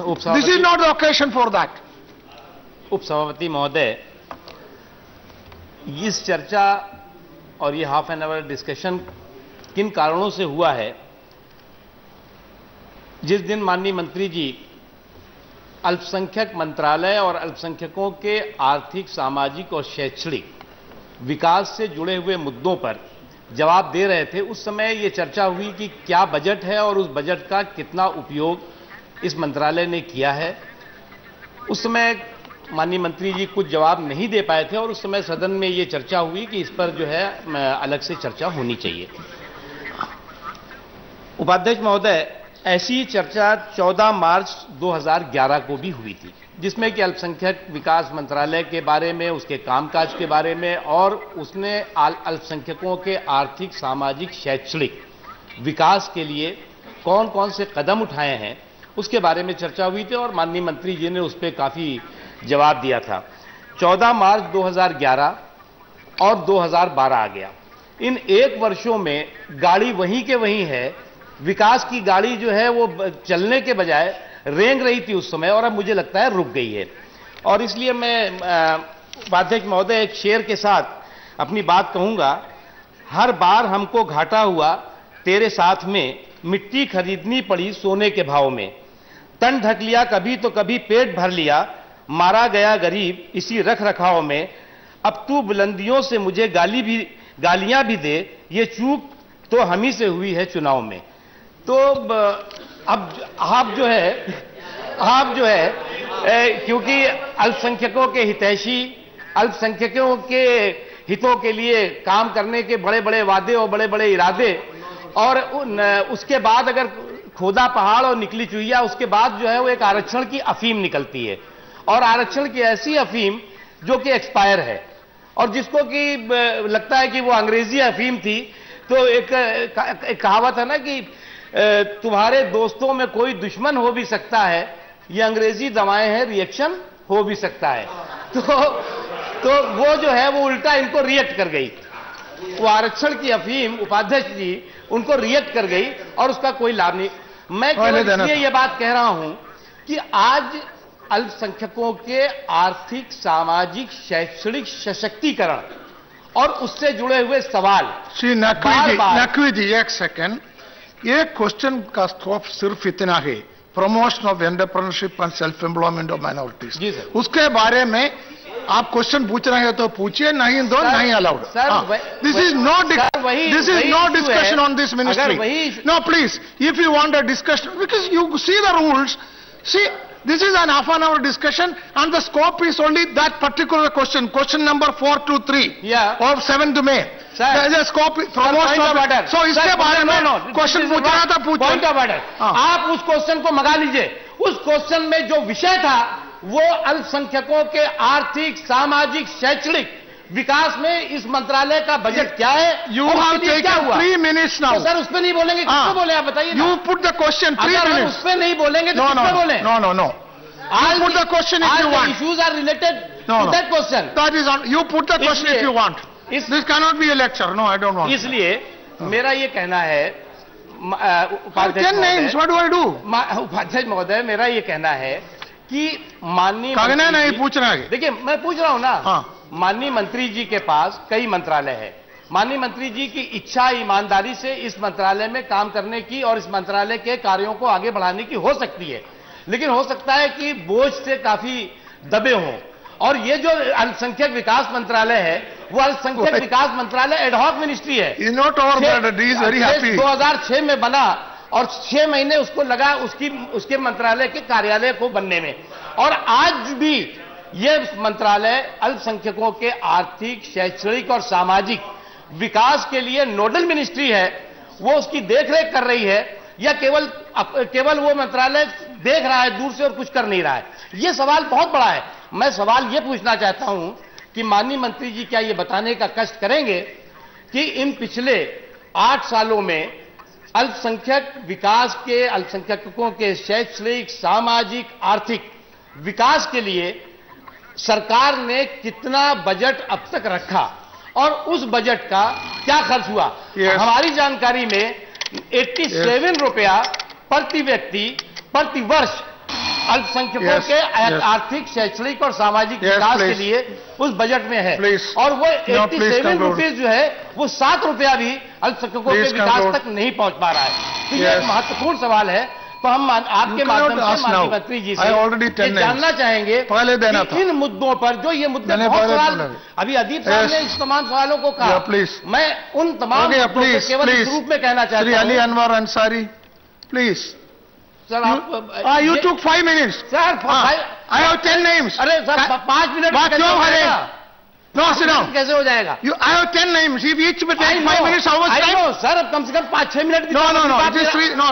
This is not the occasion for that. उपसभापति महोदय, इस चर्चा और ये हाफ एन आवर डिस्कशन किन कारणों से हुआ है? जिस दिन माननीय मंत्री जी अल्पसंख्यक मंत्रालय और अल्पसंख्यकों के आर्थिक, सामाजिक और शैक्षणिक विकास से जुड़े हुए मुद्दों पर जवाब दे रहे थे, उस समय ये चर्चा हुई कि क्या बजट है और उस बजट का कितना उपयोग इस मंत्रालय ने किया है। उस समय माननीय मंत्री जी कुछ जवाब नहीं दे पाए थे और उस समय सदन में ये चर्चा हुई कि इस पर जो है अलग से चर्चा होनी चाहिए। उपाध्यक्ष महोदय, ऐसी चर्चा 14 मार्च 2011 को भी हुई थी, जिसमें कि अल्पसंख्यक विकास मंत्रालय के बारे में, उसके कामकाज के बारे में और उसने अल्पसंख्यकों के आर्थिक, सामाजिक, शैक्षणिक विकास के लिए कौन कौन से कदम उठाए हैं उसके बारे में चर्चा हुई थी और माननीय मंत्री जी ने उस पर काफी जवाब दिया था। 14 मार्च 2011 और 2012 आ गया। इन 1 वर्षों में गाड़ी वहीं के वहीं है। विकास की गाड़ी जो है वो चलने के बजाय रेंग रही थी उस समय और अब मुझे लगता है रुक गई है। और इसलिए मैं उपाध्यक्ष महोदय एक शेर के साथ अपनी बात कहूंगा। हर बार हमको घाटा हुआ तेरे साथ में, मिट्टी खरीदनी पड़ी सोने के भाव में, तन ढक लिया कभी तो कभी पेट भर लिया, मारा गया गरीब इसी रख रखाव में, अब तू बुलंदियों से मुझे गालियां भी दे, ये चूक तो हम ही से हुई है चुनाव में। तो अब आप जो है क्योंकि अल्पसंख्यकों के हितैषी, अल्पसंख्यकों के हितों के लिए काम करने के बड़े बड़े वादे और बड़े बड़े इरादे, और उसके बाद अगर खोदा पहाड़ और निकली चुहिया, उसके बाद जो है वो एक आरक्षण की अफीम निकलती है और आरक्षण की ऐसी अफीम जो कि एक्सपायर है और जिसको कि लगता है कि वो अंग्रेजी अफीम थी। तो एक कहावत है ना कि तुम्हारे दोस्तों में कोई दुश्मन हो भी सकता है, ये अंग्रेजी दवाएं हैं, रिएक्शन हो भी सकता है। तो वो जो है वो उल्टा इनको रिएक्ट कर गई। वो आरक्षण की अफीम उपाध्यक्ष जी उनको रिएक्ट कर गई और उसका कोई लाभ नहीं। मैं इसलिए ये बात कह रहा हूं कि आज अल्पसंख्यकों के आर्थिक, सामाजिक, शैक्षणिक सशक्तिकरण और उससे जुड़े हुए सवाल। श्री नकवी जी एक सेकंड, ये क्वेश्चन का स्कोप सिर्फ इतना है, promotion of entrepreneurship and self employment of minorities. उसके बारे में आप क्वेश्चन पूछ रहे हैं तो पूछिए, नहीं तो नहीं allowed. This is no discussion on this ministry. No please, if you want a discussion, because you see the rules, see this is an half-an-hour discussion and the scope is only that particular question number 423 of 7th May. The scope promotion. So इसके बारे में question पूछ रहा था, पूछो। Point of order, आप उस question को मंगा लीजिए। उस क्वेश्चन में जो विषय था वो अल्पसंख्यकों के आर्थिक, सामाजिक, शैक्षणिक विकास में इस मंत्रालय का बजट क्या है। You have taken 3 minutes now. तो सर उस पर नहीं बोलेंगे, किस पे बोले आप बताइए। You put the question 3 minutes. उस पर नहीं बोलेंगे तो किस पे बोले। No. You put the question if you want. Issues are related to that question. That is on. You put the question if you want. This cannot be a lecture. No, I don't want. इसलिए मेरा ये कहना है, उपाध्यक्ष what do I do? उपाध्यक्ष महोदय, मेरा ये कहना है कि माननीय नहीं पूछ रहा है। देखिए मैं पूछ रहा हूं ना। माननीय मंत्री जी के पास कई मंत्रालय है। माननीय मंत्री जी की इच्छा, ईमानदारी से इस मंत्रालय में काम करने की और इस मंत्रालय के कार्यों को आगे बढ़ाने की हो सकती है, लेकिन हो सकता है कि बोझ से काफी दबे हों। और ये जो अल्पसंख्यक विकास मंत्रालय है वो अल्पसंख्यक विकास मंत्रालय एडहॉक मिनिस्ट्री है। 2006 में बना और 6 महीने उसको लगा उसके मंत्रालय के कार्यालय को बनने में। और आज भी ये मंत्रालय अल्पसंख्यकों के आर्थिक, शैक्षणिक और सामाजिक विकास के लिए नोडल मिनिस्ट्री है। वो उसकी देखरेख कर रही है या केवल वो मंत्रालय देख रहा है दूर से और कुछ कर नहीं रहा है। ये सवाल बहुत बड़ा है। मैं सवाल ये पूछना चाहता हूं कि माननीय मंत्री जी क्या ये बताने का कष्ट करेंगे कि इन पिछले 8 सालों में अल्पसंख्यकों के शैक्षणिक, सामाजिक, आर्थिक विकास के लिए सरकार ने कितना बजट अब तक रखा और उस बजट का क्या खर्च हुआ। हमारी जानकारी में 87 रुपया प्रति व्यक्ति प्रति वर्ष अल्पसंख्यकों के आर्थिक, शैक्षणिक और सामाजिक विकास के लिए उस बजट में है। और वो 87 रुपीज जो है वो 7 रुपया भी अल्पसंख्यकों के विकास तक नहीं पहुंच पा रहा है। तो ये एक महत्वपूर्ण सवाल है। तो हम आपके माध्यम से माननीय मंत्री जी से जानना चाहेंगे इन मुद्दों पर, जो ये मुद्दे बहुत सवाल अभी अदीप साहब ने इस तमाम सवालों को कहा, मैं उन तमाम मुद्दों को केवल इस रूप में कहना चाहता हूं। अली अनवर अंसारी, प्लीज सर, आप you took 5 minutes. Sir, I have 10 names. अरे सर, 5 मिनट क्यों हरे? No, sit down. कैसे हो जाएगा? I have 10 names. If each will take 5 minutes, how much time? Sir, कम से कम 5-6 मिनट। No.